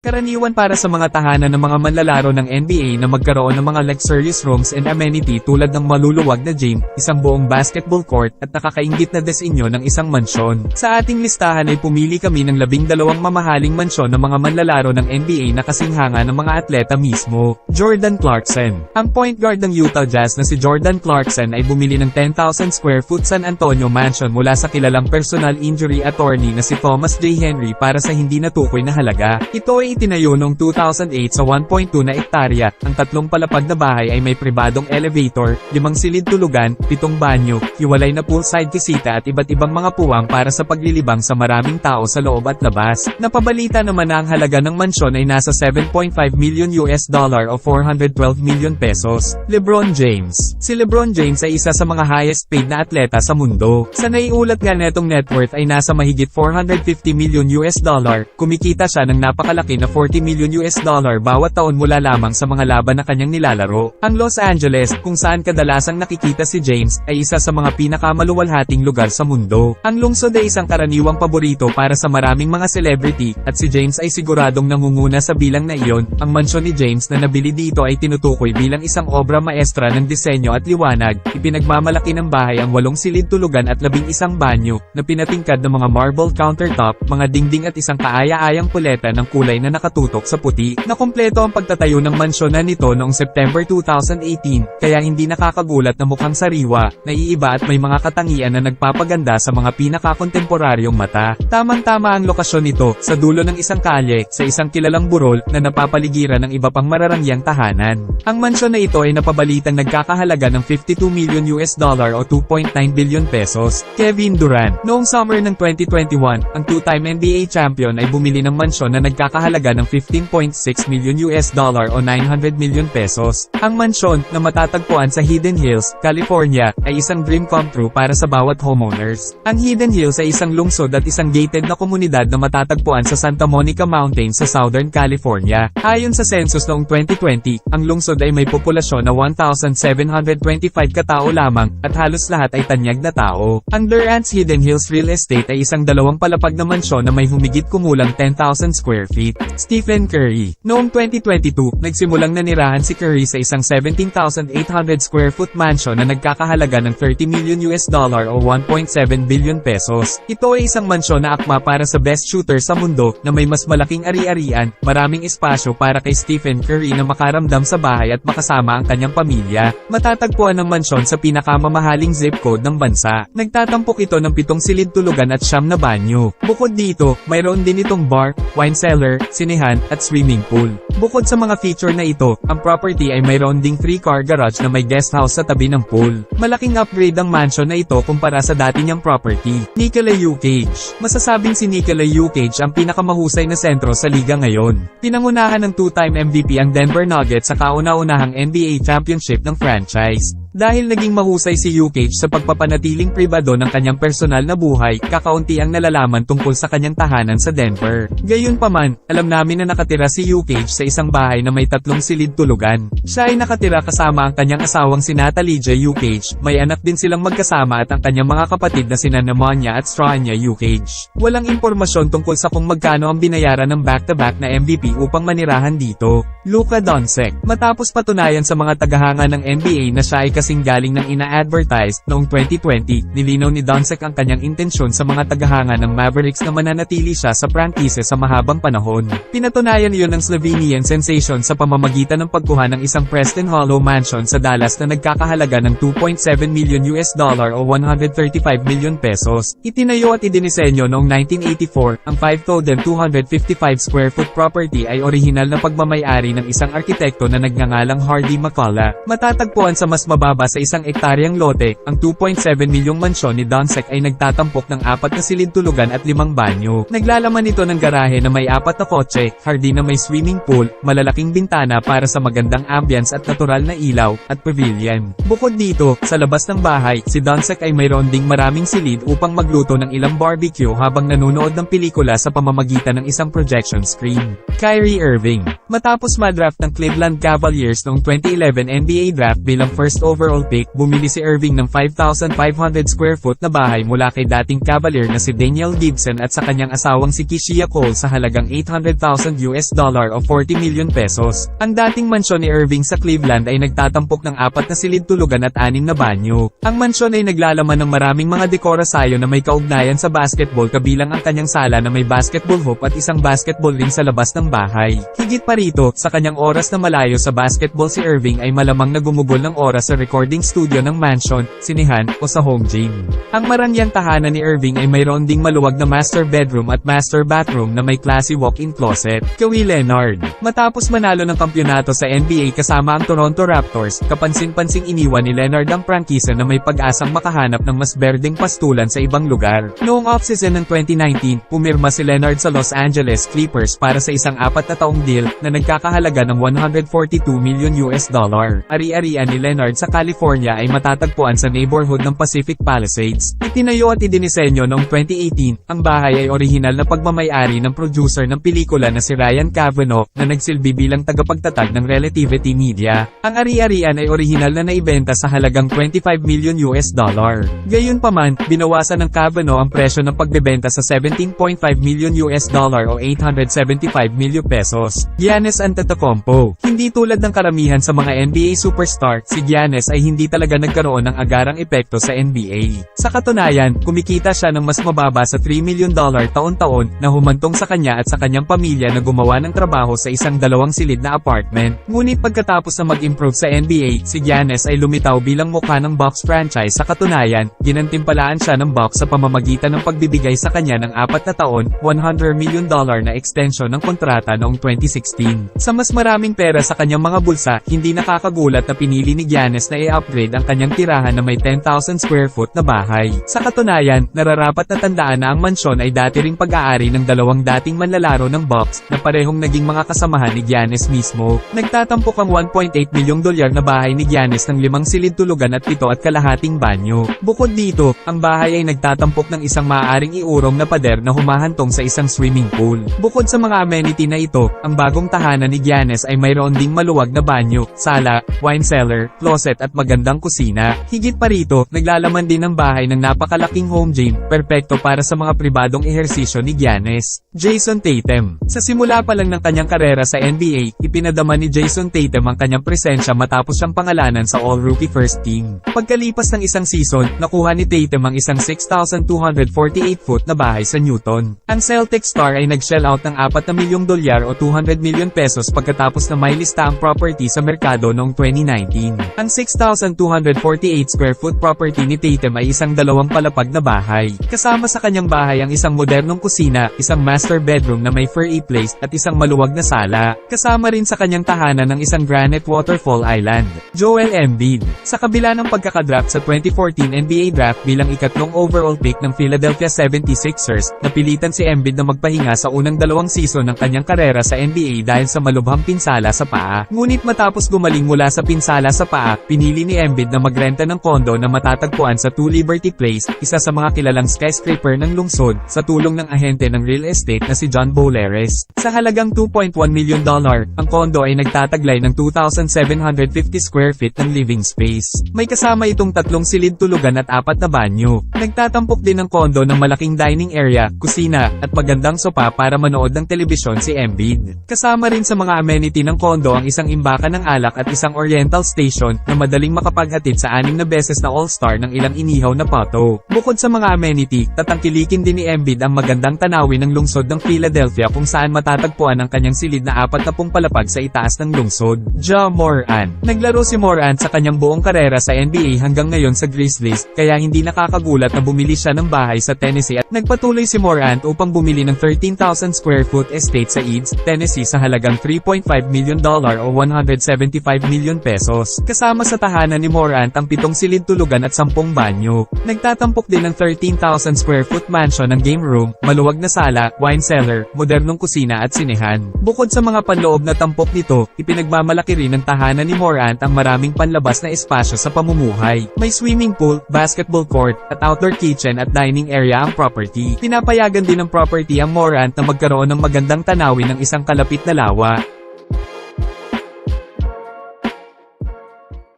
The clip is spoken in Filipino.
Karaniwan para sa mga tahanan ng mga manlalaro ng NBA na magkaroon ng mga luxurious rooms and amenity tulad ng maluluwag na gym, isang buong basketball court, at nakakainggit na disenyo ng isang mansyon. Sa ating listahan ay pumili kami ng 12 mamahaling mansyon ng mga manlalaro ng NBA na kasinghanga ng mga atleta mismo. Jordan Clarkson. Ang point guard ng Utah Jazz na si Jordan Clarkson ay bumili ng 10,000 square foot San Antonio mansion mula sa kilalang personal injury attorney na si Thomas J. Henry para sa hindi natukoy na halaga. Ito ay itinayo noong 2008 sa 1.2 na ektarya. Ang 3 palapag na bahay ay may pribadong elevator, 5 silid tulugan, 7 banyo, hiwalay na poolside kisita at iba't ibang mga puwang para sa paglilibang sa maraming tao sa loob at labas. Napabalita naman na ang halaga ng mansyon ay nasa $7.5 million o 412 million pesos. LeBron James. Si LeBron James ay isa sa mga highest paid na atleta sa mundo. Sa naiulat nga netong net worth ay nasa mahigit $450 million. Kumikita siya ng napakalaki na $40 million bawat taon mula lamang sa mga laban na kanyang nilalaro. Ang Los Angeles, kung saan kadalasang nakikita si James, ay isa sa mga pinakamaluwalhating lugar sa mundo. Ang lungsod ay isang karaniwang paborito para sa maraming mga celebrity, at si James ay siguradong nangunguna sa bilang na iyon. Ang mansyon ni James na nabili dito ay tinutukoy bilang isang obra maestra ng disenyo at liwanag. Ipinagmamalaki ng bahay ang 8 silid tulugan at 11 banyo, na pinatingkad ng mga marble countertop, mga dingding at isang kaaya-ayang puleta ng kulay na nakatutok sa puti. Nakumpleto ang pagtatayo ng mansyon na nito noong September 2018, kaya hindi nakakagulat na mukhang sariwa, naiiba at may mga katangian na nagpapaganda sa mga pinakakontemporaryong mata. Tamang-tama ang lokasyon nito, sa dulo ng isang kalye, sa isang kilalang burol, na napapaligiran ng iba pang mararangyang tahanan. Ang mansyon na ito ay napabalitang nagkakahalaga ng $52 million o 2.9 billion pesos. Kevin Durant. Noong summer ng 2021, ang two-time NBA champion ay bumili ng mansyon na nagkakahalaga ng $15.6 million o 900 million pesos. Ang mansyon, na matatagpuan sa Hidden Hills, California, ay isang dream come true para sa bawat homeowners. Ang Hidden Hills ay isang lungsod at isang gated na komunidad na matatagpuan sa Santa Monica Mountains sa Southern California. Ayon sa census noong 2020, ang lungsod ay may populasyon na 1,725 katao lamang, at halos lahat ay tanyag na tao. Ang Durant's Hidden Hills Real Estate ay isang 2 palapag na mansyon na may humigit kumulang 10,000 square feet. Stephen Curry. Noong 2022, nagsimulang nanirahan si Curry sa isang 17,800 square foot mansion na nagkakahalaga ng $30 million o 1.7 billion pesos. Ito ay isang mansyon na akma para sa best shooter sa mundo, na may mas malaking ari-arian, maraming espasyo para kay Stephen Curry na makaramdam sa bahay at makasama ang kanyang pamilya. Matatagpuan ng mansyon sa pinakamamahaling zip code ng bansa. Nagtatampok ito ng 7 silid tulugan at 9 na banyo. Bukod dito, mayroon din itong bar, wine cellar, sinehan, at swimming pool. Bukod sa mga feature na ito, ang property ay mayroon ding 3-car garage na may guest house sa tabi ng pool. Malaking upgrade ang mansion na ito kumpara sa dati niyang property. Nikola Jokic. Masasabing si Nikola Jokic ang pinakamahusay na sentro sa liga ngayon. Pinangunahan ng 2-time MVP ang Denver Nuggets sa kauna-unahang NBA championship ng franchise. Dahil naging mahusay si Jokic sa pagpapanatiling pribado ng kanyang personal na buhay, kakaunti ang nalalaman tungkol sa kanyang tahanan sa Denver. Gayunpaman, alam namin na nakatira si Jokic sa isang bahay na may 3 silid tulugan. Siya ay nakatira kasama ang kanyang asawang si Natalie J. Jokic, may anak din silang magkasama at ang kanyang mga kapatid na sina Nemanja at Stranya Jokic. Walang impormasyon tungkol sa kung magkano ang binayaran ng back-to-back na MVP upang manirahan dito. Luka Doncic. Matapos patunayan sa mga tagahanga ng NBA na siya ay kasing galing ng ina-advertise, noong 2020, nilinaw ni Doncic ang kanyang intensyon sa mga tagahanga ng Mavericks na mananatili siya sa prangkise sa mahabang panahon. Pinatunayan iyon ng Slovenian sensation sa pamamagitan ng pagkuha ng isang Preston Hollow mansion sa Dallas na nagkakahalaga ng $2.7 million o 135 million pesos. Itinayo at idinisenyo noong 1984, ang 5,255 square foot property ay orihinal na pagmamayari ng isang arkitekto na nagngangalang Hardy McCullough. Matatagpuan sa mas mababa sa isang ektaryang lote, ang 2.7 milyong mansyon ni Doncic ay nagtatampok ng 4 na silid tulugan at 5 banyo. Naglalaman ito ng garahe na may 4 na kotse, hardin na may swimming pool, malalaking bintana para sa magandang ambience at natural na ilaw, at pavilion. Bukod dito, sa labas ng bahay, si Doncic ay mayroon ding maraming silid upang magluto ng ilang barbecue habang nanonood ng pelikula sa pamamagitan ng isang projection screen. Kyrie Irving. Matapos madraft ng Cleveland Cavaliers noong 2011 NBA Draft bilang first overall pick, bumili si Irving ng 5,500 square foot na bahay mula kay dating Cavalier na si Daniel Gibson at sa kanyang asawang si Keisha Cole sa halagang $800,000 o 40 million pesos. Ang dating mansyon ni Irving sa Cleveland ay nagtatampok ng 4 na silid tulugan at 6 na banyo. Ang mansyon ay naglalaman ng maraming mga dekorasyon na may kaugnayan sa basketball kabilang ang kanyang sala na may basketball hoop at isang basketball ring sa labas ng bahay. Higit pa rito, sa kanyang oras na malayo sa basketball si Irving ay malamang na gumugol ng oras sa recording studio ng mansion, sinihan, o sa home gym. Ang marangyang tahanan ni Irving ay mayroon ding maluwag na master bedroom at master bathroom na may classy walk-in closet. Kawhi Leonard. Matapos manalo ng kampyonato sa NBA kasama ang Toronto Raptors, kapansin-pansing iniwan ni Leonard ang prangkisa na may pag-asang makahanap ng mas berdeng pastulan sa ibang lugar. Noong off-season ng 2019, pumirma si Leonard sa Los Angeles Clippers para sa isang 4 na taong deal na nagkakahalaga ng $142 million. Ari-arian ni Leonard sa California ay matatagpuan sa neighborhood ng Pacific Palisades. Itinayo at idinisenyo noong 2018, ang bahay ay orihinal na pagmamay-ari ng producer ng pelikula na si Ryan Cavanaugh na nagsilbi bilang tagapagtatag ng Relativity Media. Ang ari-arian ay orihinal na naibenta sa halagang $25 million. Gayunpaman, binawasan ng Cavanaugh ang presyo ng pagbebenta sa $17.5 million o 875 million pesos. Giannis Antetokounmpo. Hindi tulad ng karamihan sa mga NBA superstar, si Giannis ay hindi talaga nagkaroon ng agarang epekto sa NBA. Sa katunayan, kumikita siya ng mas mababa sa $3 million taon-taon na humantong sa kanya at sa kanyang pamilya na gumawa ng trabaho sa isang 2 silid na apartment. Ngunit pagkatapos na mag-improve sa NBA, si Giannis ay lumitaw bilang mukha ng Bucks franchise. Sa katunayan, ginantimpalaan siya ng Bucks sa pamamagitan ng pagbibigay sa kanya ng 4 na taon, $100 million na extension ng kontrata noong 2016. Sa mas maraming pera sa kanyang mga bulsa, hindi nakakagulat na pinili ni Giannis na i-upgrade ang kanyang tirahan na may 10,000 square foot na bahay. Sa katunayan, nararapat na tandaan na ang mansyon ay dati ring pag-aari ng 2 dating manlalaro ng Bucks na parehong naging mga kasamahan ni Giannis mismo. Nagtatampok ang $1.8 milyong na bahay ni Giannis ng 5 silid tulugan at 7.5 banyo. Bukod dito, ang bahay ay nagtatampok ng isang maaaring iurong na pader na humahantong sa isang swimming pool. Bukod sa mga amenity na ito, ang bagong tahanan ni Giannis ay mayroon ding maluwag na banyo, sala, wine cellar, closet at magandang kusina. Higit pa rito, naglalaman din ang bahay ng napakalaking home gym, perpekto para sa mga pribadong ehersisyo ni Giannis. Jason Tatum. Sa simula pa lang ng kanyang karera sa NBA, ipinadama ni Jason Tatum ang kanyang presensya matapos siyang pangalanan sa All-Rookie First Team. Pagkalipas ng isang season, nakuha ni Tatum ang isang 6,248 foot na bahay sa Newton. Ang Celtic star ay nag-shell out ng $4 na milyong o 200 million pesos pagkatapos na may lista ang property sa merkado noong 2019. Ang 6,248 square foot property ni Tatum ay isang 2 palapag na bahay. Kasama sa kanyang bahay ang isang modernong kusina, isang master bedroom na may fireplace at isang maluwag na sala. Kasama rin sa kanyang tahanan ng isang granite waterfall island. Joel Embiid. Sa kabila ng pagkakadraft sa 2014 NBA Draft bilang ikatlong overall pick ng Philadelphia 76ers, napilitan si Embiid na magpahinga sa unang 2 season ng kanyang karera sa NBA dahil sa malubhang pinsala sa paa. Ngunit matapos gumaling mula sa pinsala sa paa, pinili ni Embiid na magrenta ng kondo na matatagpuan sa 2 Liberty Place, isa sa mga kilalang skyscraper ng lungsod, sa tulong ng ahente ng real estate na si John Bowleres. Sa halagang $2.1 million, ang kondo ay nagtataglay ng 2,750 square feet ng living space. May kasama itong 3 silid tulugan at 4 na banyo. Nagtatampok din ang kondo ng malaking dining area, kusina, at magandang sopa para manood ng telebisyon si Embiid. Kasama rin sa mga amenity ng kondo ang isang imbakan ng alak at isang oriental station na madaling makapaghatid sa 6 na beses na all-star ng ilang inihaw na pato. Bukod sa mga amenity, tatangkilikin din ni Embiid ang magandang tanawin ng lungsod ng Philadelphia kung saan matatagpuan ang kanyang silid na 40 palapag sa itaas ng lungsod. Ja Morant. Naglaro si Morant sa kanyang buong karera sa NBA hanggang ngayon sa Grizzlies, kaya hindi nakakagulat na bumili siya ng bahay sa Tennessee at nagpatuloy si Morant upang bumili ng 13,000 square foot estate sa Eads, Tennessee sa halagang $3.5 million o 175 million pesos. Kasama sa tahanan ni Morant ang 7 silid tulugan at 10 banyo. Nagtatampok din ng 13,000 square foot mansion ng game room, maluwag na sala, wine cellar, modernong kusina at sinehan. Bukod sa mga panloob na tampok nito, ipinagmamalaki rin ng tahanan ni Morant ang maraming panlabas na espasyo sa pamumuhay. May swimming pool, basketball court, at outdoor kitchen at dining area ang property. Pinapayagan din ng property ang Morant na magkaroon ng magandang tanawin ng isang kalapit na lawa.